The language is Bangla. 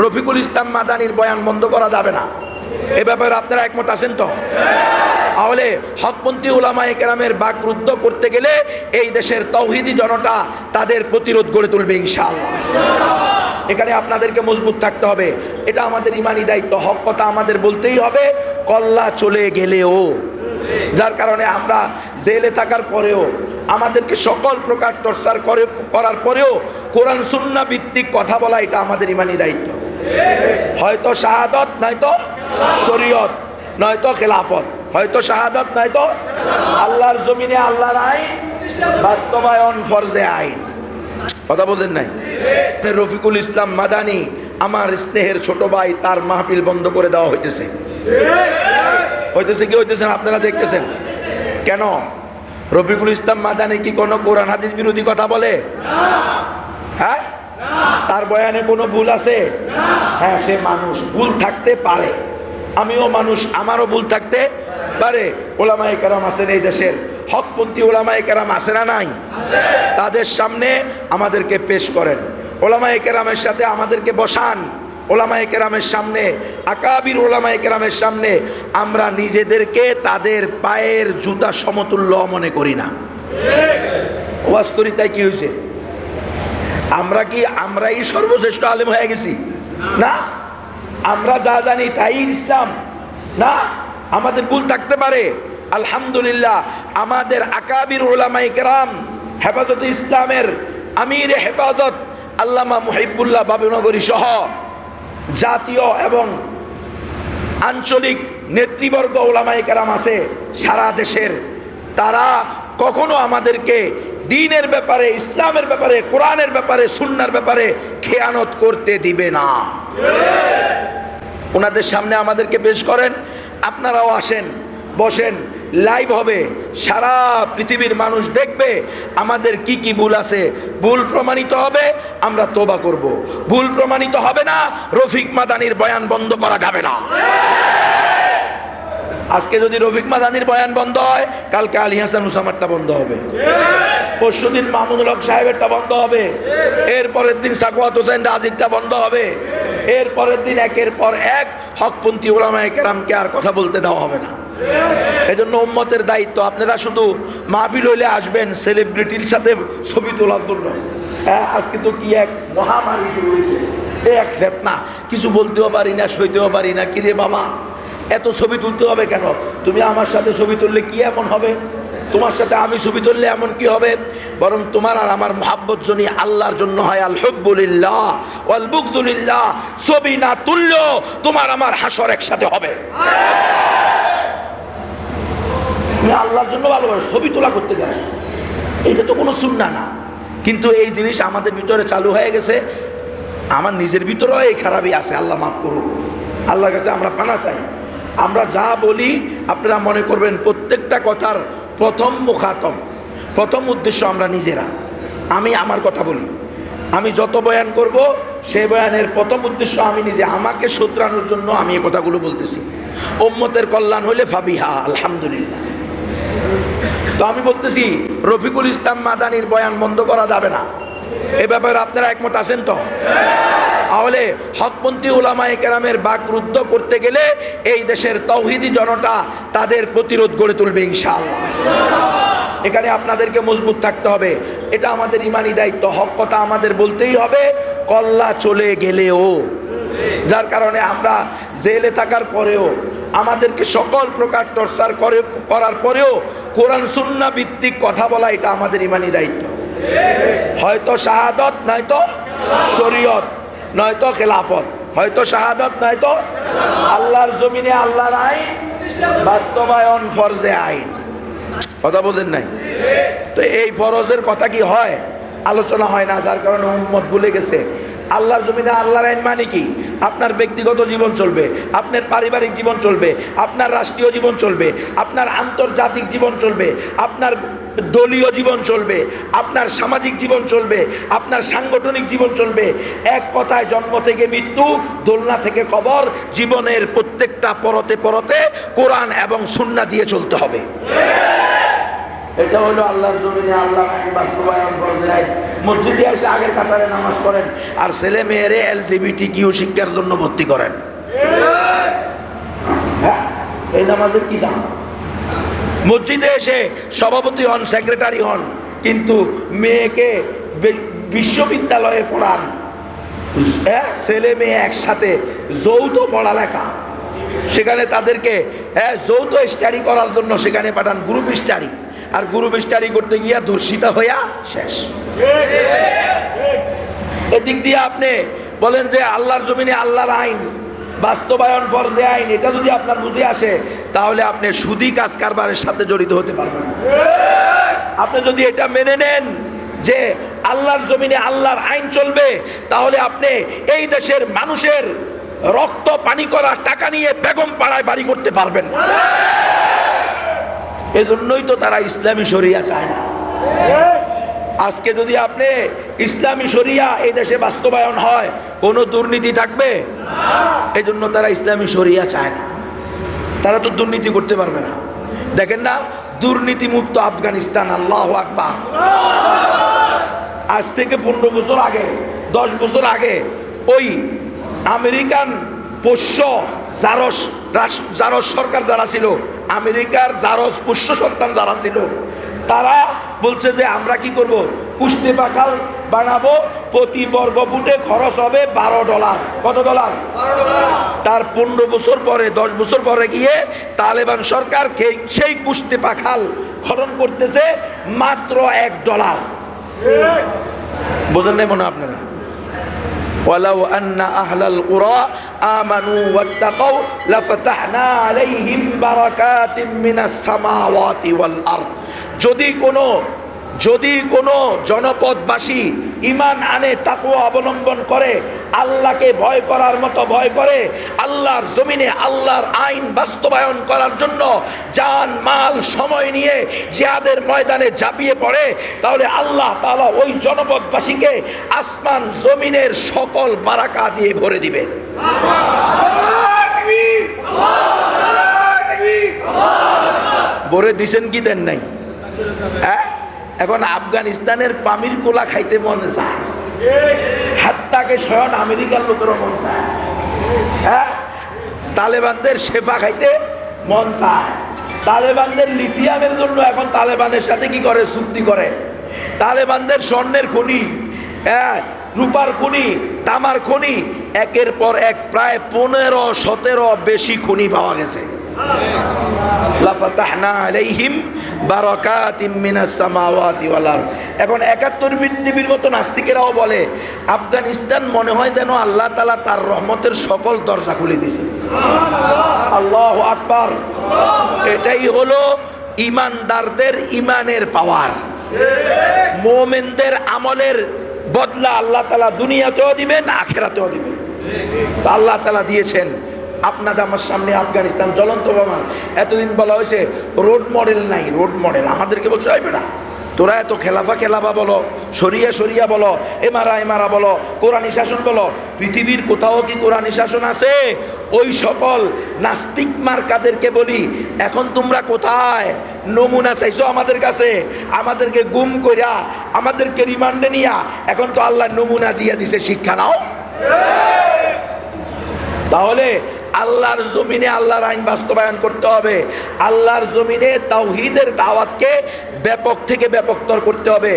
রফিকুল ইসলাম মাদানির বয়ান বন্ধ করা যাবে না। এ ব্যাপারে আপনারা একমত আছেন তো? তাহলে হকপন্থী উলামায়ে কেরামের বাকরুদ্ধ করতে গেলে এই দেশের তাওহীদি জনতা তাদের প্রতিরোধ গড়ে তুলবে ইনশাআল্লাহ। এখানে আপনাদেরকে মজবুত থাকতে হবে, এটা আমাদের ইমানি দায়িত্ব। হক কথা আমাদের বলতেই হবে, কল্লা চলে গেলেও। যার কারণে আমরা জেলে থাকার পরেও, আমাদেরকে সকল প্রকার টর্চার করার পরেও কোরআন সুন্নাহ ভিত্তিক কথা বলা এটা আমাদের ইমানি দায়িত্ব। হয়তো শাহাদত, নয়তো শরীয়ত, নয়তো খেলাফত, হয়তো শাহাদত নয়তো আল্লাহর জমিনে আল্লাহর আইন বাস্তবায়ন, ফরজে আইন। কথা বলেন নাই? রফিকুল ইসলাম মাদানি আমার স্নেহের ছোট ভাই, তার মাহফিল বন্ধ করে দেওয়া হইতেছে। কি হইতেছেন আপনারা দেখতেছেন কেন? রফিকুল ইসলাম মাদানি কি কোনো কোরআন হাদিস বিরোধী কথা বলে? হ্যাঁ, তার বয়ানে কোনো ভুল আছে? হ্যাঁ, সে মানুষ, ভুল থাকতে পারে। আমিও মানুষ, আমারও ভুল থাকতে পারে। ওলামায়ে কেরাম আছেন এই দেশের, হকপন্থী ওলামায়ে কেরাম আছে না নাই? তাদের সামনে আমাদেরকে পেশ করেন, ওলামায়ে কেরামের সাথে আমাদেরকে বসান। ওলামায়ে কেরামের সামনে, আকাবির ওলামায়ে কেরামের সামনে আমরা নিজেদেরকে তাদের পায়ের জুতা সমতুল্য মনে করি না। ওয়াজ করি তাই কি হয়েছে? আমরাই সর্বশ্রেষ্ঠ আলেম হয়ে গেছি? না, আমরা যা জানি তাই ইসলাম না। আমাদের ভুল থাকতে পারে। আলহামদুলিল্লাহ, আমাদের আকাবির উলামায়ে কেরাম, হেফাজতে ইসলামের আমির হেফাজত আল্লামা মুহিবুল্লাহ বাবুনগরী সহ জাতীয় এবং আঞ্চলিক নেতৃবর্গ উলামায়ে কেরাম আছে সারা দেশের। তারা কখনো আমাদেরকে দ্বীনের ব্যাপারে, ইসলামের ব্যাপারে, কোরআনের ব্যাপারে, সুন্নাহর ব্যাপারে খেয়ানত করতে দিবে না। ওনাদের সামনে আমাদেরকে পেশ করেন, আপনারাও আসেন, বসেন, লাইভ হবে, সারা পৃথিবীর মানুষ দেখবে আমাদের কি কি ভুল আছে। ভুল প্রমাণিত হবে, আমরা তওবা করব। ভুল প্রমাণিত হবে না, রফিক মাদানির বয়ান বন্ধ করা যাবে না। আজকে যদি রফিক মাদানির বয়ান বন্ধ হয়, কালকে আলী হাসান উসামারটা বন্ধ হবে, পরশুদিন মামুনুল হক সাহেবেরটা বন্ধ হবে, এর পরের দিন সাখাওয়াত হোসেন রাজিরটা বন্ধ হবে, এর পরের দিন একের পর এক হকপন্থী উলামায়ে কেরামকে আর কথা বলতে দেওয়া হবে না। এজন্য উম্মতের দায়িত্ব, আপনারা শুধু মাহফিল হইলে আসবেন সেলিব্রিটির সাথে ছবি তোলার জন্য। হ্যাঁ, আজকে তো কি এক মহামারী শুরু হয়েছে, এক ফেতনা, কিছু বলতেও পারি না, সইতেও পারি না। কিরে বাবা, এত ছবি তুলতে হবে কেন? তুমি আমার সাথে ছবি তুললে কি এমন হবে? তোমার সাথে আমি ছবি তুললে এমন কি হবে? বরং তোমার আর আমার মহাব্বত জন্য আল্লাহর জন্য হয়। আল হুব্বুলিল্লাহ ওয়াল বুগদুলিল্লাহ। ছবি না তুললেও তোমার আমার হাসর একসাথে হবে। তুমি আল্লাহর জন্য ভালোবাসো, ছবি তোলা করতে যাও, এটা তো কোনো সুন্নাহ না। কিন্তু এই জিনিস আমাদের ভিতরে চালু হয়ে গেছে। আমার নিজের ভিতরেও এই খারাপই আছে, আল্লাহ মাফ করুন। আল্লাহর কাছে আমরা পানা চাই। আমরা যা বলি আপনারা মনে করবেন প্রত্যেকটা কথার প্রথম মুখাতব, প্রথম উদ্দেশ্য আমরা নিজেরা। আমি আমার কথা বলি, আমি যত বয়ান করব সেই বয়ানের প্রথম উদ্দেশ্য আমি নিজে, আমাকে শুধরানোর জন্য আমি এই কথাগুলো বলতেছি। উম্মতের কল্যাণ হইলে ফাবিহা, আলহামদুলিল্লাহ। তো আমি বলতেছি রফিকুল ইসলাম মাদানির বয়ান বন্ধ করা যাবে না। এ ব্যাপারে আপনারা একমত আছেন তো? তাহলে হকপন্থী উলামায়ে কেরামের বাকরুদ্ধ করতে গেলে এই দেশের তাওহীদি জনতা তাদের প্রতিরোধ গড়ে তুলবে ইনশাআল্লাহ। এখানে আপনাদেরকে মজবুত থাকতে হবে, এটা আমাদের ইমানি দায়িত্ব। হক কথা আমাদের বলতেই হবে, কল্লা চলে গেলেও। যার কারণে আমরা জেলে থাকার পরেও, আমাদেরকে সকল প্রকার টর্চার করার পরেও কোরআন সুন্নাহ ভিত্তিক কথা বলা এটা আমাদের ইমানি দায়িত্ব। হয়তো শাহাদত, নয়তো শরীয়ত, নয়তো খেলাফত, হয়তো শাহাদত নয়তো আল্লাহর জমিনে আল্লাহর আইন বাস্তবায়ন, ফরজে আইন। কথা বলেন নাই? তো এই ফরজের কথা কি হয়? আলোচনা হয় না, যার কারণে উম্মত ভুলে গেছে। আল্লাহর জমিনে আল্লাহর আইন মানে কি? আপনার ব্যক্তিগত জীবন চলবে, আপনার পারিবারিক জীবন চলবে, আপনার রাষ্ট্রীয় জীবন চলবে, আপনার আন্তর্জাতিক জীবন চলবে, আপনার দলীয় জীবন চলবে, আপনার সামাজিক জীবন চলবে, আপনার সাংগঠনিক জীবন চলবে। এক কথায় জন্ম থেকে মৃত্যু, দোলনা থেকে কবর, জীবনের প্রত্যেকটা পরতে পরতে কোরআন এবং সুন্নাহ দিয়ে চলতে হবে। এটা হলো আল্লাহর জমিনে আল্লাহ আইন বাস্তবায়ন করতে যায়। মসজিদে এসে আগের কাতারে নামাজ পড়েন আর ছেলে মেয়েরে LGBTQ শিক্ষার জন্য ভর্তি করেন। হ্যাঁ, এই নামাজের কি দাম? মসজিদে এসে সভাপতি হন, সেক্রেটারি হন, কিন্তু মেয়েকে বিশ্ববিদ্যালয়ে পড়ান, ছেলে মেয়ে একসাথে যৌথ পড়ালেখা, সেখানে তাদেরকে যৌথ স্টাডি করার জন্য সেখানে পাঠান গ্রুপ স্টাডি, আর গ্রুপ স্টাডি করতে গিয়া ধর্ষিতা হইয়া শেষ। এদিক দিয়ে আপনি বলেন যে আল্লাহর জমিনে আল্লাহর আইন বাস্তবায়ন ফরজে আইন, এটা যদি আপনার বুঝে আসে তাহলে আপনি সুদি কাজ কারবারের সাথে জড়িত হতে পারবেন। আপনি যদি এটা মেনে নেন যে আল্লাহর জমিনে আল্লাহর আইন চলবে, তাহলে আপনি এই দেশের মানুষের রক্ত পানি করা টাকা নিয়ে বেগম পাড়ায় বাড়ি করতে পারবেন। এজন্যই তো তারা ইসলামী শরিয়া চায় না। আজকে যদি আপনি ইসলামী শরিয়া এই দেশে বাস্তবায়ন হয়, কোনো দুর্নীতি থাকবে? এই জন্য তারা ইসলামী শরিয়া চায় না। তারা তো দুর্নীতি করতে পারবে না। দেখেন না, দুর্নীতি মুক্ত আফগানিস্তান, আল্লাহু আকবার। আজ থেকে 15 বছর আগে, 10 বছর আগে ওই আমেরিকান পোষ্য জারস সরকার যারা ছিল, আমেরিকার জারস পোষ্য সন্তান যারা ছিল, তারা বলছে যে আমরা কি করব, কুস্তি পাখাল বানাবো, প্রতি বর্গ ফুটে খরচ হবে $12। কত ডলার? তার 15 বছর পরে, 10 বছর পরে গিয়ে তালেবান সরকার সেই কুস্তি পাখাল খনন করতেছে মাত্র $1। বোঝেন নাই মনে আপনারা? ওয়ালাউ আন্না আহলাল কুরা আমানু ওয়াত্তাকাউ লাফাতাহনা আলাইহিম বারাকাতিম মিনাস সামাওয়াতি ওয়াল আরদ। যদি কোনো জনপদবাসী ঈমান আনে, তাকওয়া অবলম্বন করে, আল্লাহকে ভয় করার মতো ভয় করে, আল্লাহর জমিনে আল্লাহর আইন বাস্তবায়ন করার জন্য জান মাল সময় নিয়ে জিহাদের ময়দানে ঝাঁপিয়ে পড়ে, তাহলে আল্লাহ তাআলা ওই জনপদবাসীকে আসমান জমিনের সকল বারাকা দিয়ে ভরে দিবেন। ভরে দিছেন কি দেন নাই? হ্যাঁ, এখন আফগানিস্তানের পামির কোলা খাইতে মন চায়, হাত্তাকে স্বয়ং আমেরিকার লোকেরও মন চায়। হ্যাঁ, তালেবানদের শেফা খাইতে মন চায়। তালেবানদের লিথিয়ামের জন্য এখন তালেবানের সাথে কি করে, চুক্তি করে। তালেবানদের স্বর্ণের খনি, রূপার খনি, তামার খনি, একের পর এক প্রায় 15-17 বেশি খনি পাওয়া গেছে। লাফাতাহনা আলাইহিম বারাকাতিম মিনাস সামাওয়াতি ওয়াল আরদ। এখন 71 পৃথিবীর মতো নাস্তিকেরাও বলে আফগানিস্তান মনে হয় যেন আল্লাহ তাআলা তার রহমতের সকল দরজা খুলে দিয়েছে। আল্লাহু আকবার। এটাই হলো ইমানদারদের ইমানের পাওয়ার। মুমিনদের আমলের বদলা আল্লাহ তাআলা দুনিয়াতেও দিবেন, আখিরাতেও দিবেন। তো আল্লাহ তাআলা দিয়েছেন। আপনাদের আমার সামনে আফগানিস্তান জ্বলন্ত প্রমাণ। এতদিন বলা হয়েছে রোড মডেল নাই, রোড মডেল। আমাদেরকে বলছে হইবে না, তোরা এত খেলাফা বলো, শরিয়া বলো, এমারা বলো, কোরআনী শাসন বলো। পৃথিবীর কোথাও কি কোরআনী শাসন আছে? ওই সকল নাস্তিক মার্কাদেরকে বলি, এখন তোমরা কোথায়? নমুনা চাইছো আমাদের কাছে, আমাদেরকে গুম কইরা, আমাদেরকে রিমান্ডে নিয়া, এখন তো আল্লাহ নমুনা দিয়ে দিছে, শিক্ষা নাও। তাহলে আল্লাহর জমিনে আল্লাহর আইন বাস্তবায়ন করতে হবে। আল্লাহর জমিনে তাওহীদের দাওয়াতকে ব্যাপক থেকে ব্যাপকতর করতে হবে।